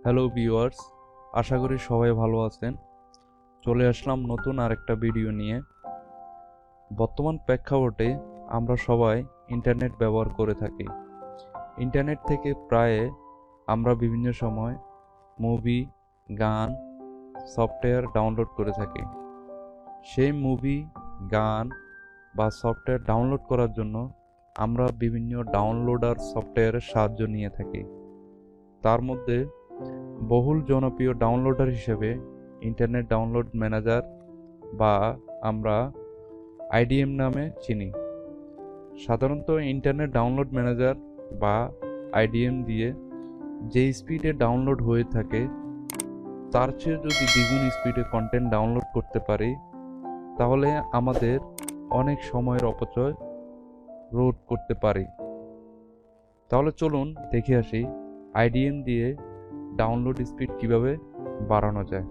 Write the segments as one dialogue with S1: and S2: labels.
S1: Hello viewers, আশা করি সবাই ভালো আছেন। চলে আসলাম নতুন আরেকটা ভিডিও নিয়ে। বর্তমান প্রেক্ষাপটে আমরা সবাই ইন্টারনেট ব্যবহার করে থাকি। ইন্টারনেট থেকে প্রায় আমরা বিভিন্ন সময় মুভি, গান, সফটওয়্যার ডাউনলোড করে থাকি। সেই মুভি, গান বা সফটওয়্যার ডাউনলোড করার জন্য আমরা বিভিন্ন ডাউনলোডার সফটওয়্যারের সাহায্য নিয়ে থাকি। তার মধ্যে বহুল জনপ্রিয় ডাউনলোডার হিসেবে ইন্টারনেট ডাউনলোড ম্যানেজার বা আমরা IDM নামে চিনি। সাধারণত ইন্টারনেট ডাউনলোড ম্যানেজার বা IDM দিয়ে যে স্পিডে ডাউনলোড হয়ে থাকে তার চেয়ে যদি দ্বিগুণ স্পিডে কন্টেন্ট ডাউনলোড করতে পারি তাহলে আমাদের অনেক সময়ের অপচয় রোধ করতে পারি। তাহলে চলুন দেখে আসি IDM দিয়ে ডাউনলোড স্পিড কিভাবে বাড়ানো যায়।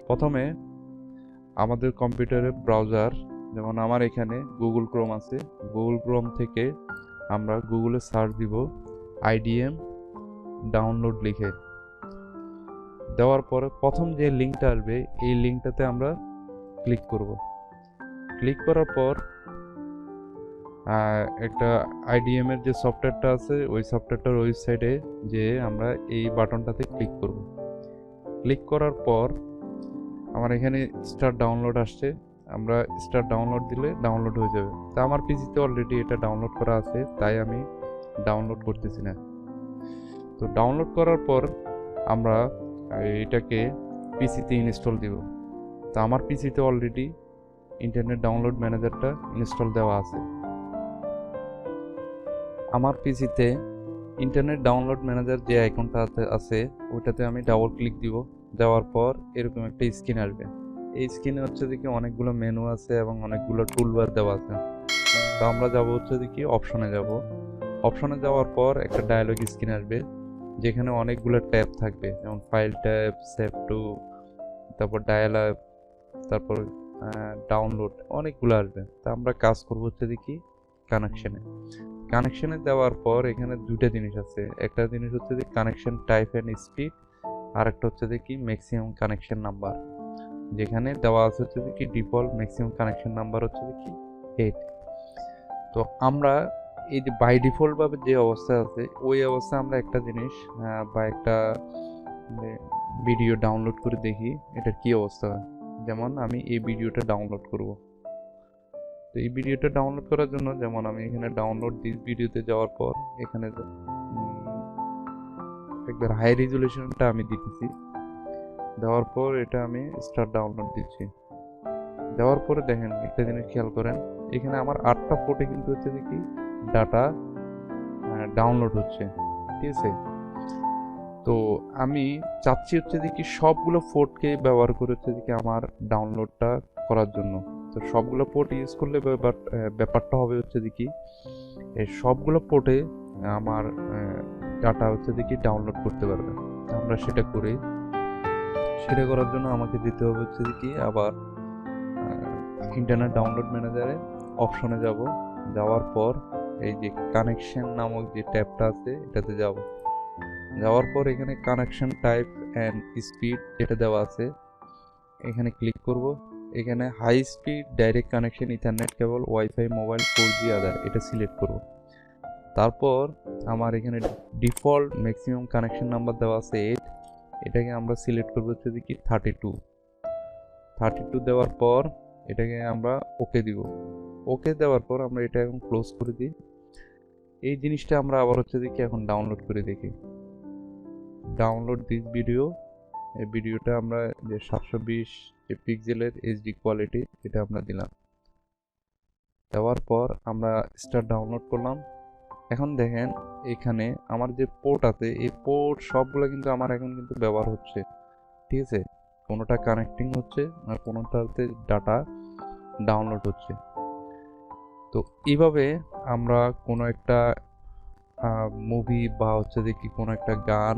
S1: প্রথমে আমাদের কম্পিউটারে ব্রাউজার, যেমন আমার এখানে গুগল ক্রোম আছে, গুগল ক্রোম থেকে আমরা গুগলে সার্চ দিব IDM ডাউনলোড লিখে। দেওয়ার পরে প্রথম যে লিঙ্কটা আসবে এই লিঙ্কটাতে আমরা ক্লিক করব। ক্লিক করার পর একটা IDM এর যে সফটওয়্যারটা আছে ওই সফটওয়্যারটার ওয়েবসাইটে যে আমরা এই বাটনটাতে ক্লিক করব। ক্লিক করার পর আমার এখানে স্টার্ট ডাউনলোড আসছে, আমরা স্টার্ট ডাউনলোড দিলে ডাউনলোড হয়ে যাবে। তা আমার পিসিতে অলরেডি এটা ডাউনলোড করা আছে, তাই আমি ডাউনলোড করতেছি না। তো ডাউনলোড করার পর আমরা এটাকে পিসিতে ইনস্টল দিব। তা আমার পিসিতে অলরেডি ইন্টারনেট ডাউনলোড ম্যানেজারটা ইনস্টল দেওয়া আছে। আমার পিসিতে ইন্টারনেট ডাউনলোড ম্যানেজার যে আইকনটা আছে ওইটাতে আমি ডাবল ক্লিক দিব। দেওয়ার পর এরকম একটা স্ক্রিন আসবে। এই স্ক্রিনে হচ্ছে দেখি অনেকগুলো মেনু আছে এবং অনেকগুলো টুলবার দেওয়া আছে। তো আমরা যাব হচ্ছে দেখি অপশনে যাব। অপশনে যাওয়ার পর একটা ডায়ালগ স্ক্রিন আসবে যেখানে অনেকগুলো ট্যাব থাকবে, যেমন ফাইল ট্যাব, সেভ টু, তারপর ডায়াল আপ, তারপর ডাউনলোড, অনেকগুলো আসবে। তা আমরা কাজ করব হচ্ছে দেখি কানেকশনে দেওয়ার পর এখানে দুইটা জিনিস আছে। একটা জিনিস হচ্ছে যে কানেকশন টাইপ অ্যান্ড স্পিড, আর একটা হচ্ছে দেখি ম্যাক্সিমাম কানেকশন নাম্বার। যেখানে দেওয়া আছে হচ্ছে দেখি ডিফল্ট ম্যাক্সিমাম কানেকশন নাম্বার হচ্ছে দেখি 8। তো আমরা এই যে বাই ডিফল্ট ভাবে যে অবস্থা আছে ওই অবস্থায় আমরা একটা জিনিস বা একটা ভিডিও ডাউনলোড করে দেখি এটার কি অবস্থা হয়। যেমন আমি এই ভিডিওটা ডাউনলোড করব। তো এই ভিডিওটা ডাউনলোড করার জন্য যেমন আমি এখানে ডাউনলোড দিস ভিডিওতে যাওয়ার পর এখানে একবার হাই রেজুলেশনটা আমি দিতেছি। দেওয়ার পর এটা আমি স্টার্ট ডাউনলোড দিচ্ছি। দেওয়ার পরে দেখেন একটা জিনিস খেয়াল করেন, এখানে আমার 8টা পোর্টে কিন্তু হচ্ছে দেখি ডাটা ডাউনলোড হচ্ছে, ঠিক আছে। তো আমি চাচ্ছি হচ্ছে দেখি সবগুলো পোর্টকে ব্যবহার করে হচ্ছে দেখি আমার ডাউনলোডটা করার জন্য। তো সবগুলো পোর্ট ইউজ করলে ব্যাপারটা হবে হচ্ছে দেখি এই সবগুলো পোর্টে আমার ডাটা হচ্ছে দেখি ডাউনলোড করতে পারবে। আমরা সেটা করি। সেটা করার জন্য আমাকে দিতে হবে হচ্ছে দেখি আবার ইন্টারনেট ডাউনলোড ম্যানেজারে অপশনে যাব। যাওয়ার পর এই যে কানেকশন নামক যে ট্যাবটা আছে এটাতে যাব। যাওয়ার পর এখানে কানেকশন টাইপ অ্যান্ড স্পিড যেটা দেওয়া আছে এখানে ক্লিক করব। এখানে high speed direct connection ethernet cable wifi mobile 4G other এটা সিলেক্ট করব। তারপর আমার এখানে ডিফল্ট ম্যাক্সিমাম কানেকশন নাম্বার দেওয়া আছে 8, এটাকে আমরা সিলেক্ট করবো হচ্ছে কি 32 দেওয়ার পর এটাকে আমরা ওকে দিব। ওকে দেওয়ার পর আমরা এটা এখন ক্লোজ করে দিই। এই জিনিসটা আমরা আবার হচ্ছে দেখি এখন ডাউনলোড করে দেখি। ডাউনলোড দিস ভিডিও, এই ভিডিওটা আমরা যে 720 যে পিক্সেলের HD কোয়ালিটি এটা আমরা দিলাম। দেওয়ার পর আমরা স্টার্ট ডাউনলোড করলাম। এখন দেখেন এখানে আমার যে পোর্ট আছে এই পোর্ট সবগুলো কিন্তু আমার এখন কিন্তু ব্যবহার হচ্ছে, ঠিক আছে। কোনোটা কানেক্টিং হচ্ছে আর কোনোটাতে ডাটা ডাউনলোড হচ্ছে। তো এইভাবে আমরা কোনো একটা মুভি বা হচ্ছে দেখি কোনো একটা গান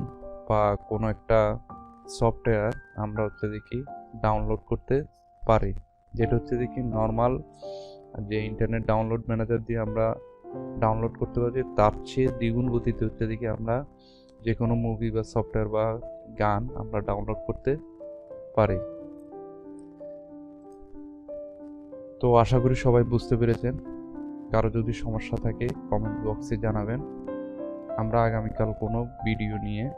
S1: বা কোনো একটা সফটওয়্যার আমরা হচ্ছে দেখি ডাউনলোড করতে পারি, যেটা হচ্ছে দেখি নর্মাল যে ইন্টারনেট ডাউনলোড ম্যানেজার দিয়ে আমরা ডাউনলোড করতে পারি, তার চেয়ে দ্বিগুণ গতিতে হচ্ছে দেখি আমরা যে কোনো মুভি বা সফটওয়্যার বা গান আমরা ডাউনলোড করতে পারি। তো আশা করি সবাই বুঝতে পেরেছেন। কারো যদি সমস্যা থাকে কমেন্ট বক্সে জানাবেন। আমরা আগামীকাল কোনো ভিডিও নিয়ে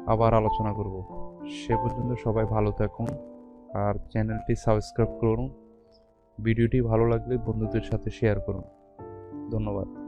S1: আবার আলোচনা করব। সে পর্যন্ত সবাই ভালো থাকুন আর চ্যানেলটি সাবস্ক্রাইব করুন। ভিডিওটি ভালো লাগলে বন্ধুদের সাথে শেয়ার করুন। ধন্যবাদ।